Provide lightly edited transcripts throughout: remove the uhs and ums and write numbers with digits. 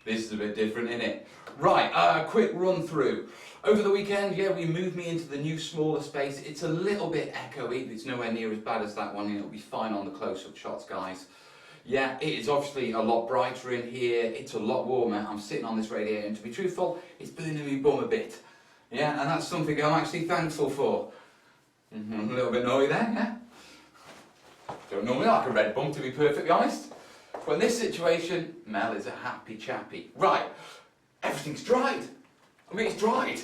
This is a bit different, isn't it? Right, quick run through. Over the weekend, yeah, we moved me into the new smaller space. It's a little bit echoey, it's nowhere near as bad as that one, it'll be fine on the close-up shots, guys. Yeah, it is obviously a lot brighter in here, it's a lot warmer. I'm sitting on this radiator and to be truthful, it's burning me bum a bit. Yeah, and that's something I'm actually thankful for. A little bit naughty there, yeah? Don't normally like a red bum, to be perfectly honest. But in this situation, Mel is a happy chappy. Right, everything's dried. I mean, it's dried.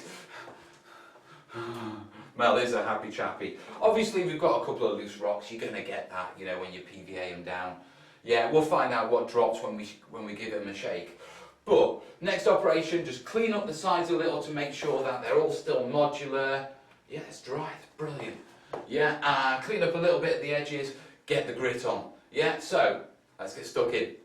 Mel is a happy chappy. Obviously, we've got a couple of loose rocks. You're going to get that, you know, when you PVA them down. Yeah, we'll find out what drops when we give them a shake. But next operation, just clean up the sides a little to make sure that they're all still modular. Yeah, it's dry. It's brilliant. Yeah, clean up a little bit at the edges. Get the grit on. Yeah, so let's get stuck in.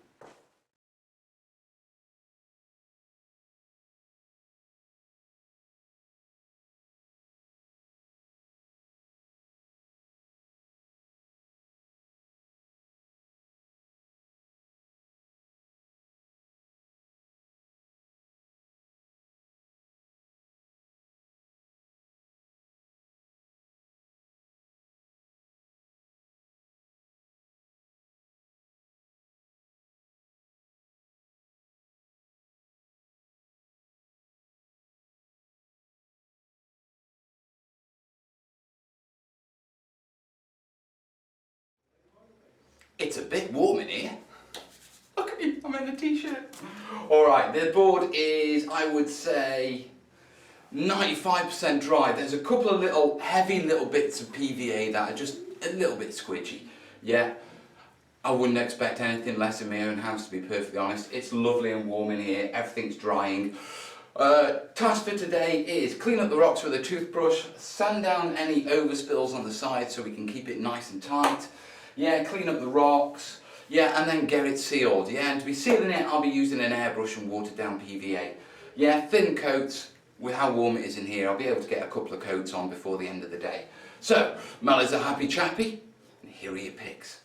It's a bit warm in here. Look at me, I'm in a t-shirt. Alright, the board is, I would say, 95% dry. There's a couple of little heavy little bits of PVA that are just a little bit squidgy. Yeah, I wouldn't expect anything less in my own house, to be perfectly honest. It's lovely and warm in here, everything's drying. Task for today is clean up the rocks with a toothbrush, sand down any overspills on the side so we can keep it nice and tight. Yeah, clean up the rocks, yeah, and then get it sealed. Yeah, and to be sealing it, I'll be using an airbrush and watered down PVA. Yeah, thin coats. With how warm it is in here, I'll be able to get a couple of coats on before the end of the day. So, Mel is a happy chappy, and here are your picks.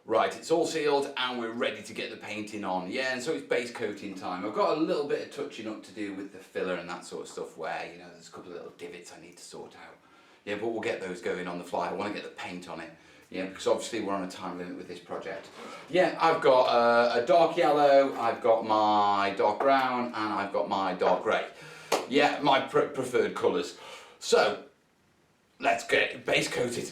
Right, it's all sealed and we're ready to get the painting on. Yeah, and so it's base coating time. I've got a little bit of touching up to do with the filler and that sort of stuff where, you know, there's a couple of little divots I need to sort out. Yeah, but we'll get those going on the fly. I want to get the paint on it. Yeah, because obviously we're on a time limit with this project. Yeah, I've got a dark yellow, I've got my dark brown, and I've got my dark grey. Yeah, my preferred colours. So, let's get it base coated.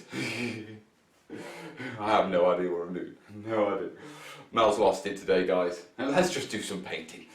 I have no idea what I'm doing. No idea. Mel's lost it today, guys. Now let's just do some painting.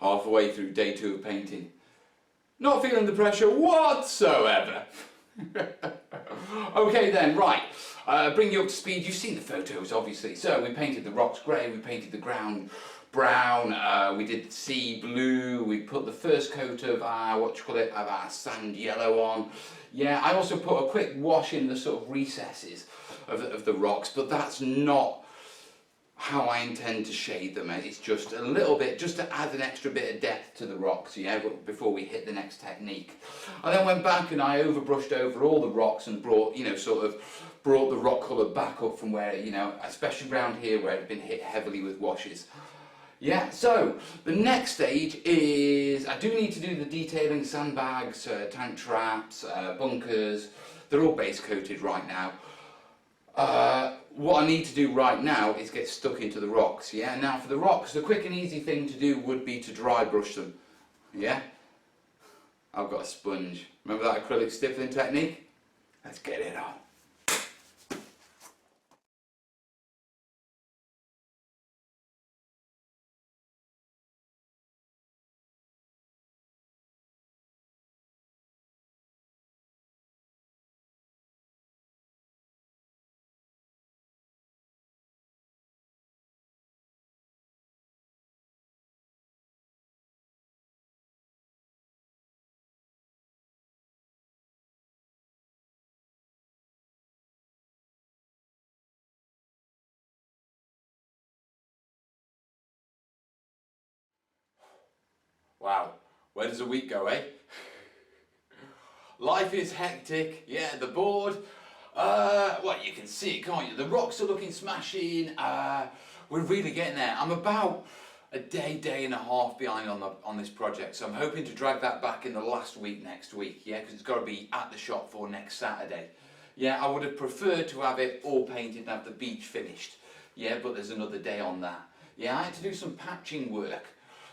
Half the way through day 2 of painting. Not feeling the pressure whatsoever. Okay then, right. Bring you up to speed. You've seen the photos, obviously. So we painted the rocks grey, we painted the ground brown, we did sea blue, we put the first coat of our, of our sand yellow on. Yeah, I also put a quick wash in the sort of recesses of the rocks, but that's not how I intend to shade them. It's just a little bit, just to add an extra bit of depth to the rocks, yeah, before we hit the next technique. I then went back and I overbrushed over all the rocks and brought, you know, sort of brought the rock colour back up from where, you know, especially around here where it had been hit heavily with washes. Yeah, so the next stage is, I do need to do the detailing, sandbags, tank traps, bunkers. They're all base coated right now. what I need to do right now is get stuck into the rocks, yeah? Now for the rocks, the quick and easy thing to do would be to dry brush them, yeah? I've got a sponge. Remember that acrylic stippling technique? Let's get it on. Wow, where does a week go, eh? Life is hectic, yeah, the board, well, you can see it, can't you? The rocks are looking smashing, we're really getting there. I'm about a day and a half behind on this project, so I'm hoping to drag that back in the last week next week, yeah, because it's got to be at the shop for next Saturday. Yeah, I would have preferred to have it all painted and have the beach finished, yeah, but there's another day on that. Yeah, I had to do some patching work.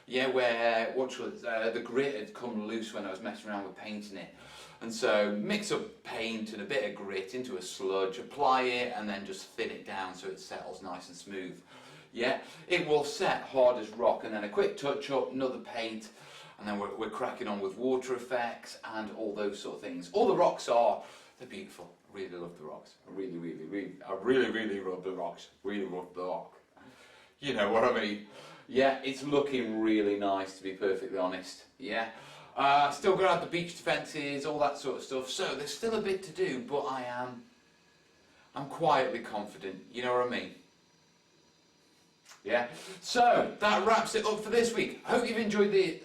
Yeah, where the grit had come loose when I was messing around with painting it. And so mix up paint and a bit of grit into a sludge, apply it and then just thin it down so it settles nice and smooth. Yeah, it will set hard as rock, and then a quick touch up, another paint, and then we're cracking on with water effects and all those sort of things. All the rocks they're beautiful. I really love the rocks. I really love the rocks. Really love the rock. You know what I mean? Yeah, it's looking really nice, to be perfectly honest. Yeah, still got to have the beach defences, all that sort of stuff. So there's still a bit to do, but I'm quietly confident. You know what I mean? Yeah. So that wraps it up for this week. Hope you've enjoyed the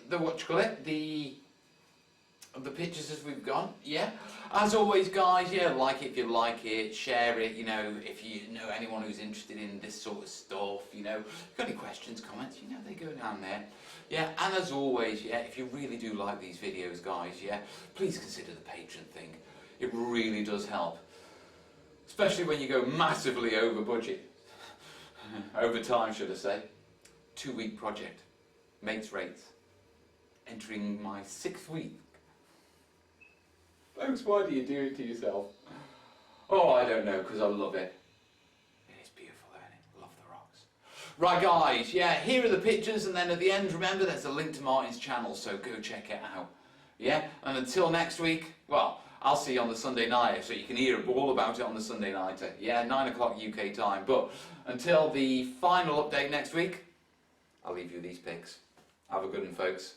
pictures as we've gone. Yeah. As always, guys, yeah, like it if you like it, share it, you know, if you know anyone who's interested in this sort of stuff, you know, if you've got any questions, comments, you know, they go down there. Yeah, and as always, yeah, if you really do like these videos, guys, yeah, please consider the Patreon thing. It really does help. Especially when you go massively over budget. Over time, should I say. 2-week project. Mates rates. Entering my 6th week. Folks, why do you do it to yourself? Oh, I don't know, because I love it. It is beautiful, isn't it? Love the rocks. Right, guys, yeah, here are the pictures, and then at the end, remember, there's a link to Martin's channel, so go check it out. Yeah, and until next week, well, I'll see you on the Sunday night, so you can hear all about it on the Sunday night. Yeah, 9 o'clock UK time. But until the final update next week, I'll leave you these pics. Have a good one, folks.